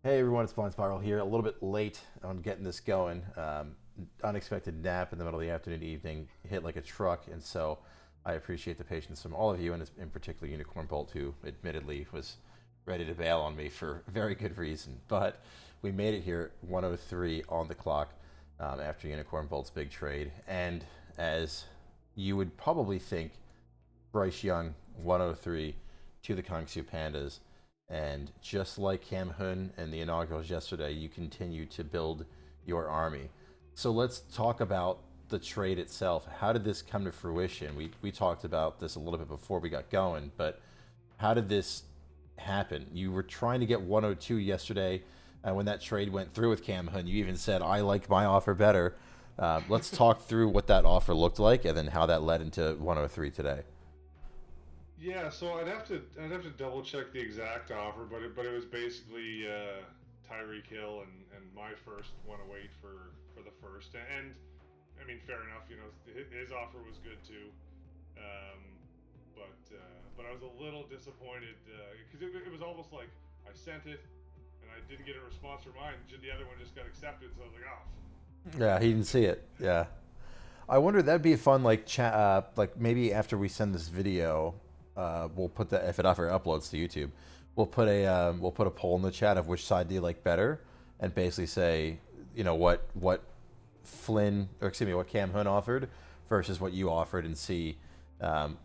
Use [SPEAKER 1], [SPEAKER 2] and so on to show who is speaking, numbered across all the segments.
[SPEAKER 1] Hey everyone, it's Blind Spiral here. A little bit late on getting this going. Unexpected nap in the middle of the afternoon, evening, hit like a truck, and so I appreciate the patience from all of you, and in particular Unicorn Bolt, who admittedly was ready to bail on me for very good reason. But we made it here, 103 on the clock after Unicorn Bolt's big trade, and as you would probably think, Bryce Young, 103 to the Kangsu Pandas. And just like Cam Hun and the inaugurals yesterday, you continue to build your army. So let's talk about the trade itself. How did this come to fruition? We talked about this a little bit before we got going, but how did this happen? You were trying to get 102 yesterday, and when that trade went through with Cam Hun, you even said, I like my offer better. Let's talk through what that offer looked like and then how that led into 103 today.
[SPEAKER 2] Yeah, so I'd have to double check the exact offer, but it was basically Tyreek Hill and my first 108 for the first, and I mean fair enough, his offer was good too, um, but I was a little disappointed because it was almost like I sent it and I didn't get a response from mine. The other one just got accepted, so I was like, oh,
[SPEAKER 1] Yeah, he didn't
[SPEAKER 2] you know,
[SPEAKER 1] see it. Yeah. I wonder that'd be a fun like chat. Like maybe after we send this video, we'll put that if it ever uploads to YouTube, we'll put a poll in the chat of which side do you like better, and basically say what Flynn or excuse me what Cam Hun offered versus what you offered and see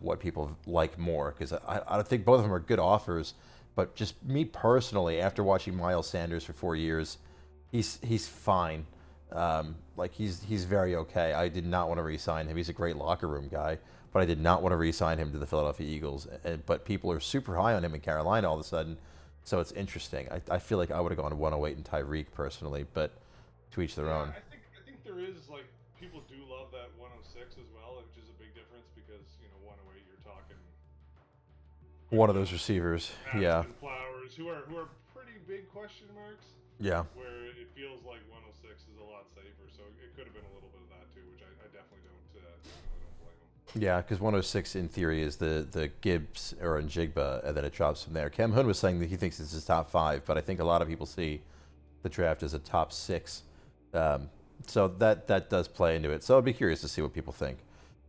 [SPEAKER 1] what people like more because I think both of them are good offers, but just me personally after watching Miles Sanders for 4 years, he's fine. Like he's very okay. I did not want to re-sign him. He's a great locker room guy, but I did not want to re-sign him to the Philadelphia Eagles. But people are super high on him in Carolina all of a sudden, so it's interesting. I feel like I would have gone to 108 and Tyreek personally, but to each their
[SPEAKER 2] yeah,
[SPEAKER 1] own.
[SPEAKER 2] I think there is like people do love that 106 as well, which is a big difference because 108 you're talking
[SPEAKER 1] One
[SPEAKER 2] with
[SPEAKER 1] of those receivers. Yeah,
[SPEAKER 2] Madison Flowers, who are pretty big question marks.
[SPEAKER 1] yeah.
[SPEAKER 2] Where it feels like 106 is a lot safer, so it could have been a little bit of that too, which I definitely don't blame him.
[SPEAKER 1] Yeah, because 106 in theory is the Gibbs or Njigba, and then it drops from there. Cam Hood was saying that he thinks this is top five, but I think a lot of people see the draft as a top six. Um, so that does play into it. So I'd be curious to see what people think.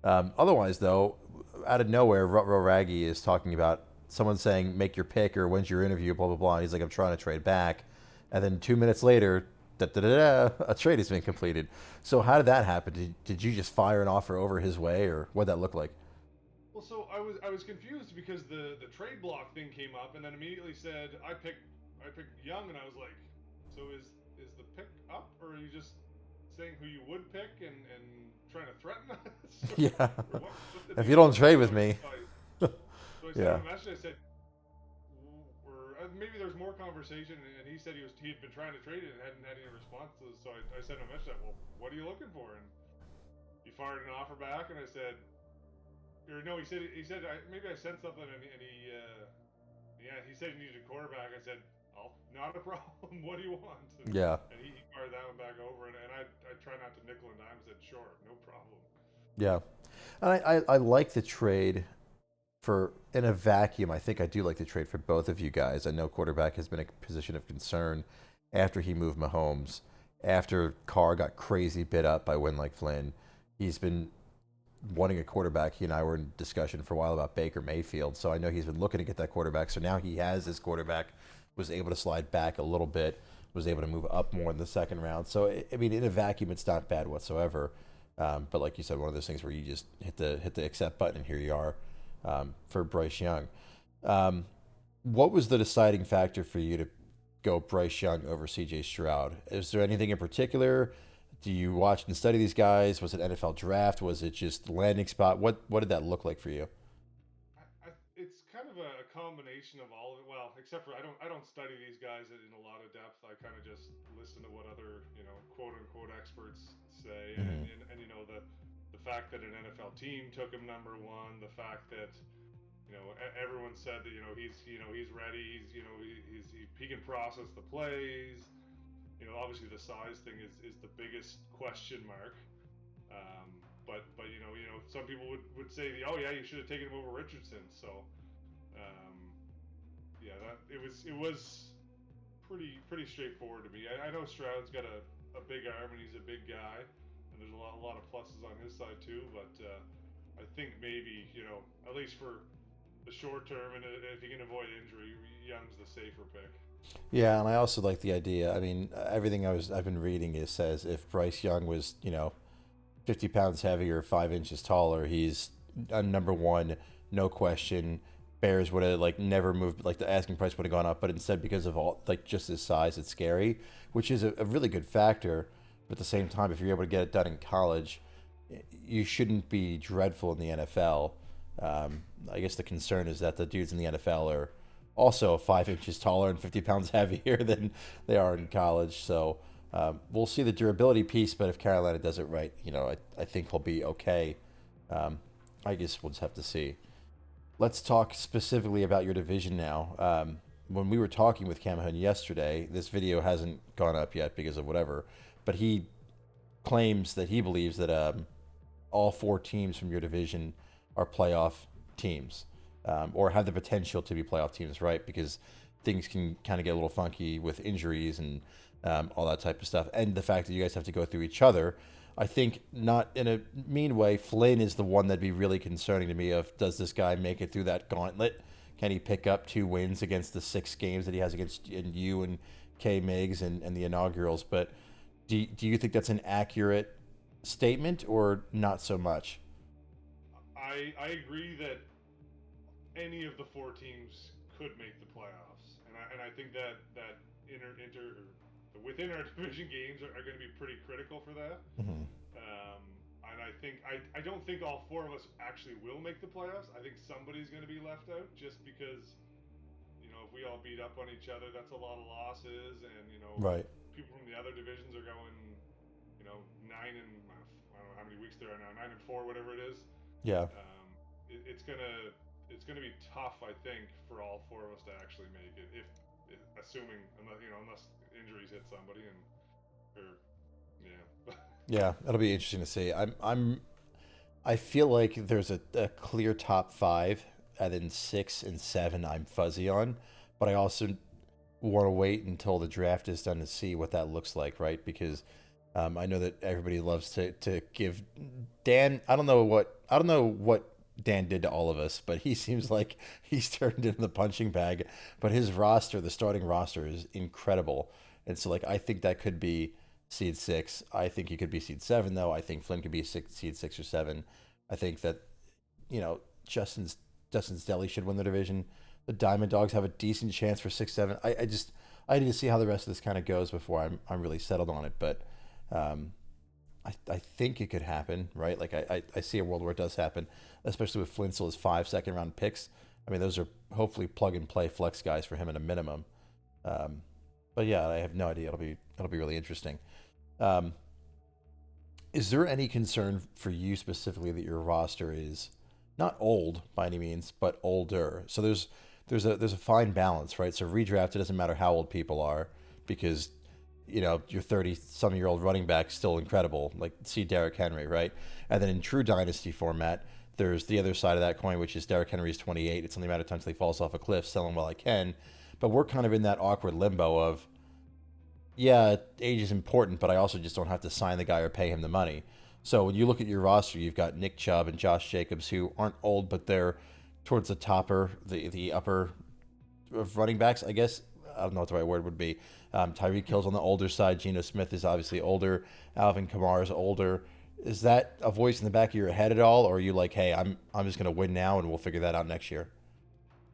[SPEAKER 1] Otherwise, though, out of nowhere, Rutro Raggy is talking about someone saying, make your pick or when's your interview, blah, blah, blah. And he's like, I'm trying to trade back. And then 2 minutes later, da, da, da, da, a trade has been completed. So how did that happen? Did you just fire an offer over his way, or what'd that look like?
[SPEAKER 2] Well, so I was confused because the trade block thing came up, and then immediately said I picked Young, and I was like, so is the pick up, or are you just saying who you would pick and trying to threaten us,
[SPEAKER 1] Yeah.
[SPEAKER 2] or what's the
[SPEAKER 1] If you
[SPEAKER 2] deal
[SPEAKER 1] don't
[SPEAKER 2] here?
[SPEAKER 1] trade with
[SPEAKER 2] So
[SPEAKER 1] me.
[SPEAKER 2] I sent
[SPEAKER 1] Yeah.
[SPEAKER 2] him a message. I said, or maybe there's more conversation, and he said he had been trying to trade it and hadn't had any responses. So I sent him a message. Well, what are you looking for? And he fired an offer back, and I said, or no, he said maybe I sent something, and he yeah, he said he needed a quarterback. I said, oh, not a problem. What do you want?
[SPEAKER 1] Yeah.
[SPEAKER 2] And he fired that one back over, and I try not to nickel and dime. I said, sure, no problem.
[SPEAKER 1] Yeah. And I like the trade for in a vacuum. I think I do like the trade for both of you guys. I know quarterback has been a position of concern after he moved Mahomes. After Carr got crazy bit up by Win like Flynn, he's been wanting a quarterback. He and I were in discussion for a while about Baker Mayfield. So I know he's been looking to get that quarterback. So now he has his quarterback, was able to slide back a little bit, was able to move up more in the second round. So I mean, in a vacuum, it's not bad whatsoever. But like you said, one of those things where you just hit the accept button, and here you are for Bryce Young. Um, what was the deciding factor for you to go Bryce Young over C.J. Stroud? Is there anything in particular? Do you watch and study these guys? Was it NFL draft? Was it just landing spot? What did that look like for you?
[SPEAKER 2] It's kind of a combination of all of it. Well, except for I don't study these guys in a lot of depth. I kind of just listen to what other quote unquote experts say,
[SPEAKER 1] Mm-hmm.
[SPEAKER 2] and the fact that an NFL team took him number one, the fact that everyone said that he's ready, he can process the plays. Obviously the size thing is the biggest question mark. But some people would say, oh yeah, you should have taken him over Richardson. So um, yeah, that it was pretty straightforward to me. I know Stroud's got a big arm and he's a big guy, and there's a lot of pluses on his side too. But I think maybe at least for the short term, and if you can avoid injury, Young's the safer pick.
[SPEAKER 1] Yeah, and I also like the idea. I mean, everything I've been reading is says if Bryce Young was 50 pounds heavier, 5 inches taller, he's a number one, no question. Bears would have like never moved, like the asking price would have gone up, but instead because of all like just his size, it's scary, which is a really good factor. But at the same time, if you're able to get it done in college, you shouldn't be dreadful in the NFL. I guess the concern is that the dudes in the NFL are also 5 inches taller and 50 pounds heavier than they are in college. So we'll see the durability piece, but if Carolina does it right, I think he'll be okay. I guess we'll just have to see. Let's talk specifically about your division now. When we were talking with Camahan yesterday, this video hasn't gone up yet because of whatever, but he claims that he believes that all four teams from your division are playoff teams, or have the potential to be playoff teams, right? Because things can kind of get a little funky with injuries and all that type of stuff. And the fact that you guys have to go through each other, I think, not in a mean way, Flynn is the one that'd be really concerning to me of, does this guy make it through that gauntlet? Can he pick up 2 wins against the 6 games that he has against you and K. Miggs and the inaugurals? But do you think that's an accurate statement or not so much?
[SPEAKER 2] I agree that any of the 4 teams could make the playoffs, and I think that within our division games are going to be pretty critical for that.
[SPEAKER 1] Mm-hmm.
[SPEAKER 2] Um, and I don't think all 4 of us actually will make the playoffs. I think somebody's going to be left out just because if we all beat up on each other, that's a lot of losses, and
[SPEAKER 1] Right.
[SPEAKER 2] people from the other divisions are going 9 and I don't know how many weeks there are now, 9 and 4, whatever it is.
[SPEAKER 1] Yeah.
[SPEAKER 2] It's gonna be tough, I think, for all 4 of us to actually make it, if assuming unless injuries hit somebody or yeah.
[SPEAKER 1] Yeah, it'll be interesting to see. I feel like there's a clear top 5, and then 6 and 7 I'm fuzzy on, but I also want to wait until the draft is done to see what that looks like, right? Because I know that everybody loves to give Dan. I don't know what Dan did to all of us, but he seems like he's turned into the punching bag. But his roster, the starting roster, is incredible, and so like I think that could be seed 6. I think he could be seed 7, though. I think Flynn could be seed 6 or 7. I think that Justin's Deli should win the division. The Diamond Dogs have a decent chance for 6-7. I need to see how the rest of this kind of goes before I'm really settled on it. But I think it could happen, right? Like I see a world where it does happen, especially with Flynn still his 5 second-round picks. I mean, those are hopefully plug-and-play flex guys for him at a minimum. But yeah, I have no idea. It'll be really interesting. Um, is there any concern for you specifically that your roster is not old by any means, but older? So there's a fine balance, right? So redraft, it doesn't matter how old people are, because your 30-some-year-old running back still incredible. Like, see Derrick Henry, right? And then in true dynasty format, there's the other side of that coin, which is Derrick Henry's 28. It's only a matter of time until he falls off a cliff. Sell him while I can. But we're kind of in that awkward limbo of, yeah, age is important, but I also just don't have to sign the guy or pay him the money. So when you look at your roster, you've got Nick Chubb and Josh Jacobs, who aren't old, but they're towards the upper of running backs, I guess. I don't know what the right word would be. Tyreek Hill's on the older side. Geno Smith is obviously older. Alvin Kamara is older. Is that a voice in the back of your head at all, or are you like, hey, I'm just gonna win now and we'll figure that out next year?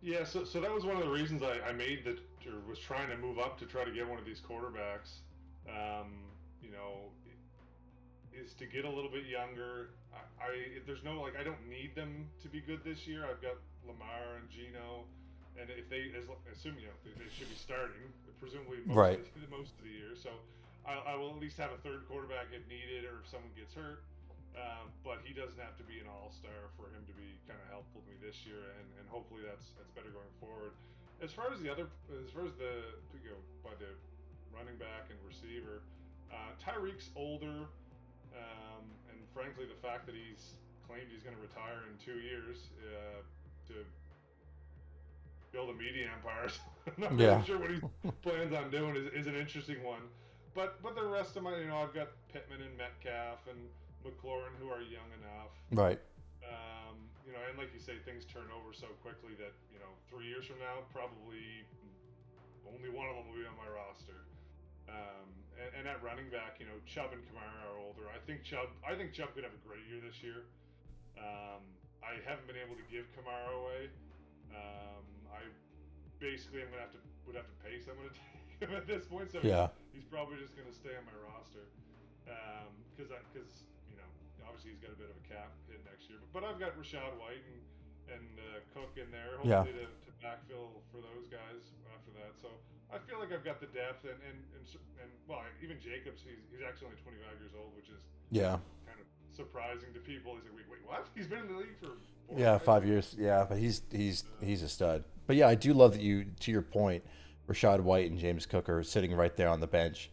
[SPEAKER 2] Yeah, so that was one of the reasons I made that, or was trying to move up to try to get one of these quarterbacks. You know, is to get a little bit younger. There's no, like, I don't need them to be good this year. I've got Lamar and Geno, and if they assume they should be starting presumably
[SPEAKER 1] Right.
[SPEAKER 2] most of the year. So I will at least have a third quarterback if needed or if someone gets hurt. But he doesn't have to be an all-star for him to be kind of helpful to me this year, and hopefully that's better going forward. As far as by the running back and receiver, Tyreek's older, and frankly, the fact that he's claimed he's going to retire in 2 years, to build a media empire. So I'm not
[SPEAKER 1] Yeah.
[SPEAKER 2] really sure what he plans on doing. Is an interesting one. But the rest of my, I've got Pittman and Metcalf and McLaurin who are young enough.
[SPEAKER 1] Right.
[SPEAKER 2] And like you say, things turn over so quickly that 3 years from now, probably only one of them will be on my roster. And at running back, Chubb and Kamara are older. I think Chubb could have a great year this year. I haven't been able to give Kamara away. I basically would have to pay someone to take him at this point. So
[SPEAKER 1] Yeah.
[SPEAKER 2] he's probably just going to stay on my roster because obviously he's got a bit of a cap hit next year. But I've got Rashad White and Cook in there,
[SPEAKER 1] Yeah.
[SPEAKER 2] hopefully to backfill for those guys after that. So I feel like I've got the depth and well, even Jacobs, he's actually only 25 years old, which is
[SPEAKER 1] Yeah.
[SPEAKER 2] kind of surprising to people. He's like, wait, what? He's been in the league for 4 or
[SPEAKER 1] Yeah,
[SPEAKER 2] 5
[SPEAKER 1] 5
[SPEAKER 2] years.
[SPEAKER 1] years. Yeah, but he's a stud. But yeah, I do love that you, to your point, Rashad White and James Cook are sitting right there on the bench.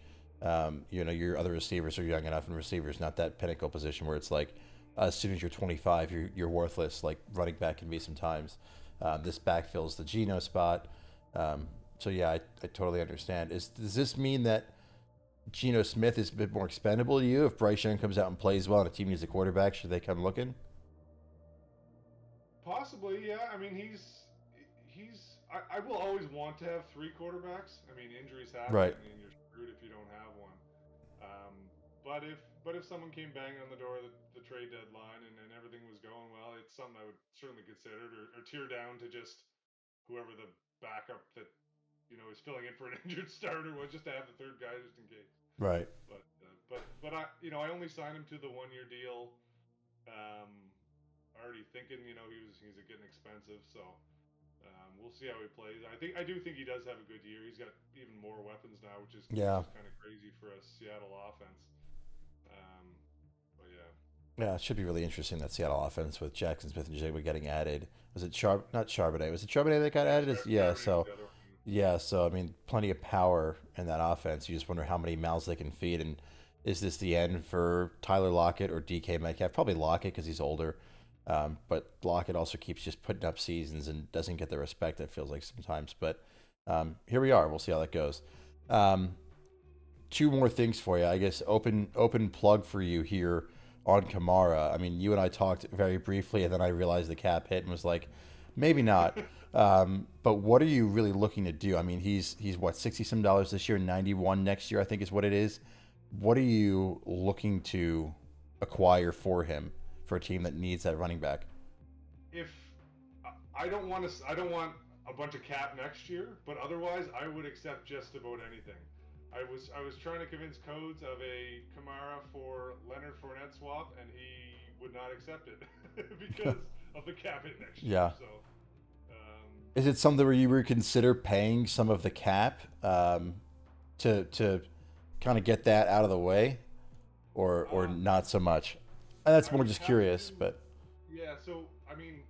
[SPEAKER 1] Your other receivers are young enough, and receivers not that pinnacle position where it's like, as soon as you're 25, you're worthless. Like running back can be sometimes. This backfills the Geno spot. So yeah, I totally understand. Does this mean that Geno Smith is a bit more expendable to you if Bryce Young comes out and plays well and a team needs a quarterback? Should they come looking?
[SPEAKER 2] Possibly, yeah. I mean, he's. I will always want to have 3 quarterbacks. I mean, injuries happen,
[SPEAKER 1] Right.
[SPEAKER 2] and you're screwed if you don't have one. Um, but if someone came banging on the door of the trade deadline and everything was going well, it's something I would certainly consider or tear down to just whoever the backup that is filling in for an injured starter was, just to have the third guy just in case.
[SPEAKER 1] Right.
[SPEAKER 2] But I only signed him to the 1 year deal. Already thinking he's getting expensive, so we'll see how he plays. I do think he does have a good year. He's got even more weapons now,
[SPEAKER 1] Yeah.
[SPEAKER 2] which is kind of crazy for a Seattle offense. Um, but yeah.
[SPEAKER 1] Yeah, it should be really interesting, that Seattle offense with Jackson Smith and Jigba getting added. Was it Not Charbonnet? Was it Charbonnet that got added? Yeah.
[SPEAKER 2] Charbonnet was
[SPEAKER 1] So
[SPEAKER 2] the other one.
[SPEAKER 1] yeah. So I mean, plenty of power in that offense. You just wonder how many mouths they can feed, and is this the end for Tyler Lockett or DK Metcalf? Probably Lockett because he's older. But Lockett also keeps just putting up seasons and doesn't get the respect it feels like sometimes. But here we are. We'll see how that goes. Um, Two more things for you. I guess open plug for you here on Kamara. I mean, you and I talked very briefly, and then I realized the cap hit and was like, maybe not. But what are you really looking to do? I mean, he's what, $60 this year, 91 next year, I think is what it is. What are you looking to acquire for him for a team that needs that running back?
[SPEAKER 2] If I don't want a bunch of cap next year, but otherwise I would accept just about anything. I was trying to convince Codes of a Kamara for Leonard Fournette swap, and he would not accept it because of the cap hit next year.
[SPEAKER 1] Yeah.
[SPEAKER 2] So,
[SPEAKER 1] Is it something where you would consider paying some of the cap to kind of get that out of the way, or not so much? And that's
[SPEAKER 2] I
[SPEAKER 1] more
[SPEAKER 2] would
[SPEAKER 1] just
[SPEAKER 2] have
[SPEAKER 1] curious,
[SPEAKER 2] to,
[SPEAKER 1] but
[SPEAKER 2] yeah. So I mean,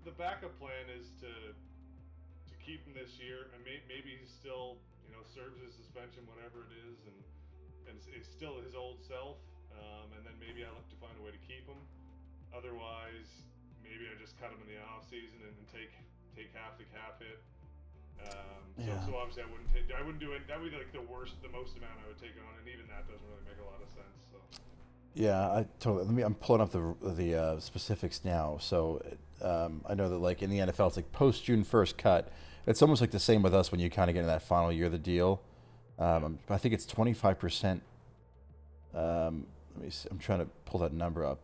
[SPEAKER 2] the backup plan is to keep him this year, and maybe he still serves his suspension, whatever it is, and is still his old self. And then maybe I look to find a way to keep him. Otherwise, maybe I just cut him in the off season and take half the cap hit.
[SPEAKER 1] yeah.
[SPEAKER 2] So obviously I wouldn't do it. That would be like the most amount I would take on, and even that doesn't really make a lot of sense. So.
[SPEAKER 1] Yeah, I totally. I'm pulling up the specifics now. So I know that like in the NFL, it's like post June 1st cut. It's almost like the same with us when you kind of get in that final year of the deal. I think it's 25%. Let me see. I'm trying to pull that number up.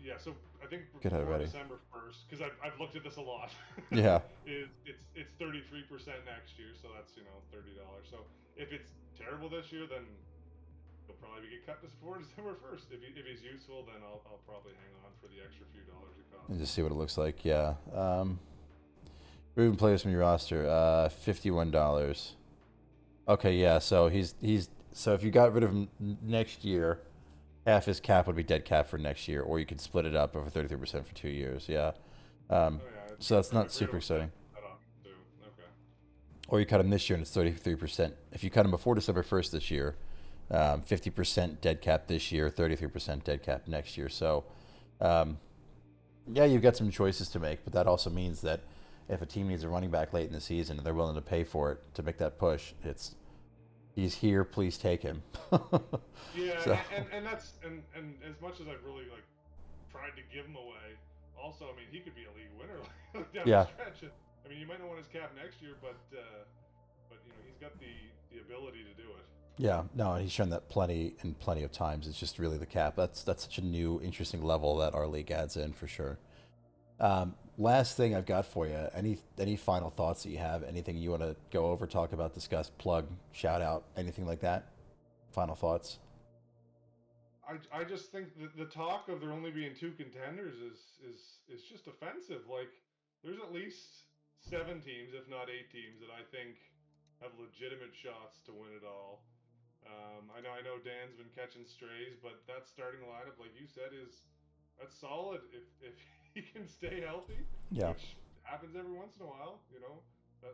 [SPEAKER 2] Yeah, so I think
[SPEAKER 1] Get ahead
[SPEAKER 2] before
[SPEAKER 1] already.
[SPEAKER 2] December 1st, because I've looked at this a lot.
[SPEAKER 1] Yeah.
[SPEAKER 2] It's 33% next year, so that's $30. So if it's terrible this year, then he'll probably get cut before December 1st. If he's useful, then I'll probably hang on for the extra few dollars it costs.
[SPEAKER 1] And just see what it looks like. Yeah. Proven players from your roster. $51. Okay. Yeah. So so if you got rid of him next year, half his cap would be dead cap for next year, or you could split it up over 33% for 2 years. Yeah.
[SPEAKER 2] Oh yeah.
[SPEAKER 1] So that's not
[SPEAKER 2] I
[SPEAKER 1] super
[SPEAKER 2] forgot
[SPEAKER 1] exciting.
[SPEAKER 2] that option too. Okay.
[SPEAKER 1] Or you cut him this year and it's 33%. If you cut him before December 1st this year, 50% dead cap this year, 33% dead cap next year. So Yeah, you've got some choices to make, but that also means that if a team needs a running back late in the season and they're willing to pay for it to make that push, it's he's here, please take him.
[SPEAKER 2] Yeah,
[SPEAKER 1] So
[SPEAKER 2] and that's and as much as I've really like tried to give him away, also I mean he could be a league winner like, down the
[SPEAKER 1] yeah,
[SPEAKER 2] stretch. I mean you might not want his cap next year, but you know he's got the ability to do it.
[SPEAKER 1] yeah, no, he's shown that plenty of times. It's just really the cap. That's such a new, interesting level that our league adds in for sure. Last thing I've got for you. Any final thoughts that you have? Anything you want to go over, talk about, discuss, plug, shout out, anything like that? Final thoughts?
[SPEAKER 2] I just think that the talk of there only being two contenders is just offensive. Like there's at least 7 teams, if not 8 teams, that I think have legitimate shots to win it all. I know Dan's been catching strays, but that starting lineup, like you said, is that's solid. If he can stay healthy,
[SPEAKER 1] Yeah.
[SPEAKER 2] which happens every once in a while, you know,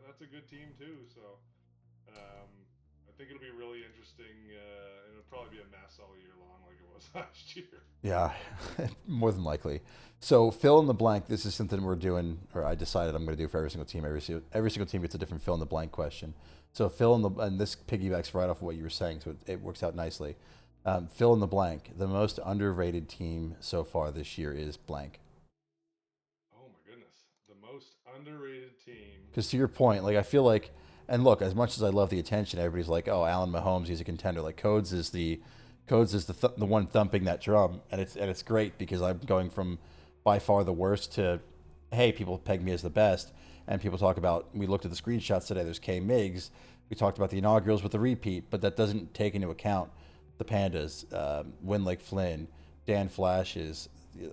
[SPEAKER 2] that's a good team too. So um, I think it'll be really interesting, and it'll probably be a mess all year long, like it was last year.
[SPEAKER 1] Yeah, more than likely. So fill in the blank. This is something we're doing, or I decided I'm going to do for every single team. Every single team gets a different fill in the blank question. So fill in the, and this piggybacks right off of what you were saying, so it works out nicely. Fill in the blank. The most underrated team so far this year is blank.
[SPEAKER 2] Oh my goodness, the most underrated team.
[SPEAKER 1] Because to your point, like I feel like, and look, as much as I love the attention, everybody's like, "Oh, Allen Mahomes, he's a contender." Like Codes is the one thumping that drum, and it's great because I'm going from by far the worst to, hey, people peg me as the best, and people talk about. We looked at the screenshots today. There's K Migs. We talked about the inaugurals with the repeat, but that doesn't take into account the Pandas, Win Lake Flynn, Dan Flashes,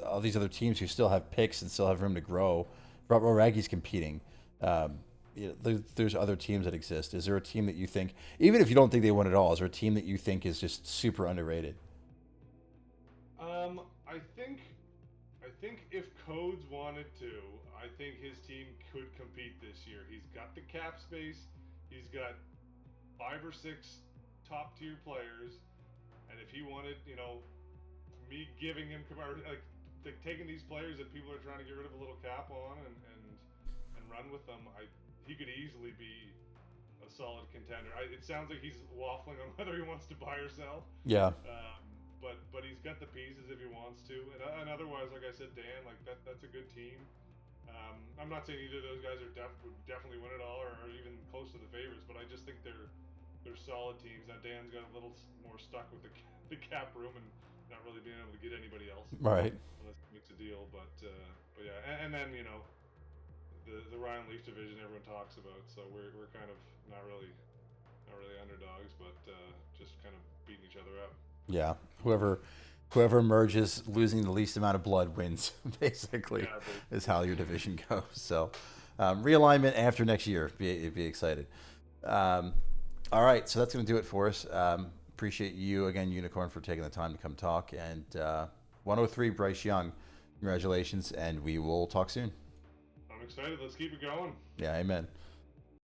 [SPEAKER 1] all these other teams who still have picks and still have room to grow. Raggy's competing. Um, there's other teams that exist. Is there a team that you think, even if you don't think they won at all, is there a team that you think is just super underrated?
[SPEAKER 2] Um, I think I think if Codes wanted to, I think his team could compete this year. He's got the cap space. He's got 5 or 6 top tier players, and if he wanted, you know, me giving him like taking these players that people are trying to get rid of a little cap on and run with them, I he could easily be a solid contender. It sounds like he's waffling on whether he wants to buy or sell.
[SPEAKER 1] Yeah,
[SPEAKER 2] But he's got the pieces if he wants to, and otherwise, like I said, Dan, like that's a good team. I'm not saying either of those guys would definitely win it all or even close to the favorites, but I just think they're solid teams. Now Dan's got a little more stuck with the cap room and not really being able to get anybody else
[SPEAKER 1] right.
[SPEAKER 2] unless he makes a deal. But yeah, and then you know the Ryan Leaf division everyone talks about, so we're kind of not really underdogs, but just kind of beating each other up.
[SPEAKER 1] Yeah, whoever emerges losing the least amount of blood wins. Basically,
[SPEAKER 2] Yeah,
[SPEAKER 1] is
[SPEAKER 2] basically.
[SPEAKER 1] how your division goes. So realignment after next year. Be excited. Um, all right, so that's going to do it for us. Appreciate you again, Unicorn, for taking the time to come talk. And 103, Bryce Young, congratulations, and we will talk soon.
[SPEAKER 2] I'm excited. Let's keep it going.
[SPEAKER 1] Yeah, amen.